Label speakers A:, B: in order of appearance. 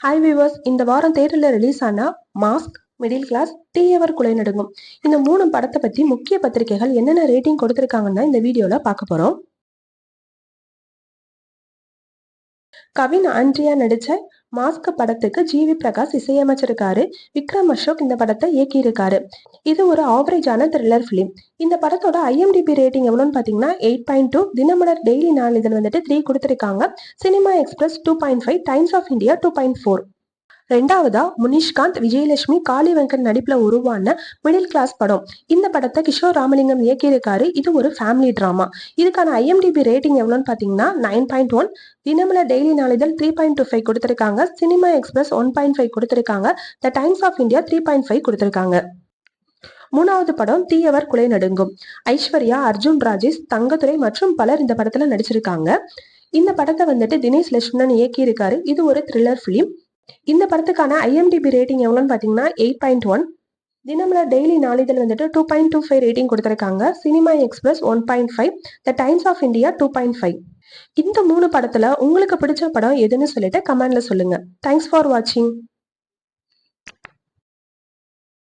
A: Hi viewers, இந்த வாரம் தியேட்டர்ல ரிலீஸ் ஆன மாஸ்க், மிடில் கிளாஸ், டீ எவர் குலை நடுங்கும் இந்த 3 படத்தை பத்தி முக்கிய பத்திரிகைகள் என்னென்ன ரேட்டிங் கொடுத்திருக்காங்கன்னு இந்த வீடியோல பார்க்க போறோம். கவின் ஆண்ட்ரியா நடிச்ச மாஸ்க் படத்துக்கு ஜிவி பிரகாஷ் இசையமைச்சிருக்காரு. விக்ரம் அசோக் இந்த படத்தை இயக்கியிருக்காரு. இது ஒரு ஆவரேஜான த்ரில்லர் பிலிம். இந்த படத்தோட IMDb ரேட்டிங் எவ்வளோன்னு பாத்தீங்கன்னா 8.2, தினமலர் டெய்லி நாளிதழ் 3 கொடுத்திருக்காங்க. Cinema express 2.5, Times of India 2.4. ரெண்டாவதா முனிஷ்காந்த், விஜயலட்சுமி, காளி வெங்கட் நடிப்புல உருவான மிடில் கிளாஸ் படம். இந்த படத்தை கிஷோர் ராமலிங்கம் இயக்கியிருக்காரு. இது ஒரு ஃபேமிலி டிராமா. இதுக்கான IMDb ரேட்டிங் எவ்வளோன்னு பாத்தீங்கன்னா 9.1, தினமலர் டெய்லி நாளிதழ் 3.25 கொடுத்திருக்காங்க. சினிமா எக்ஸ்பிரஸ் 1.5 கொடுத்திருக்காங்க. த டைம்ஸ் ஆஃப் இந்தியா 3.5 கொடுத்திருக்காங்க. மூணாவது படம் டீ எவர் குலை நடுங்கும். ஐஸ்வர்யா, அர்ஜுன் ராஜேஷ், தங்கதுரை மற்றும் பலர் இந்த படத்துல நடிச்சிருக்காங்க. இந்த படத்தை தினேஷ் லட்சுமணன் இயக்கியிருக்காரு. இது ஒரு த்ரில்லர் பிலிம். இந்த படத்துக்கான IMDb ரேட்டிங் எவ்வளோன்னு பாத்தீங்கன்னா 8.1, தினமலர் டெய்லி நாளிதழ் 2.25 ரேட்டிங் கொடுத்திருக்காங்க. Cinema express 1.5, the Times of India 2.5. இந்த 3 படத்துல உங்களுக்கு பிடிச்ச படம் எதுன்னு சொல்லிட்டு கமெண்ட்ல சொல்லுங்க. தேங்க்ஸ் ஃபார் வாட்சிங்.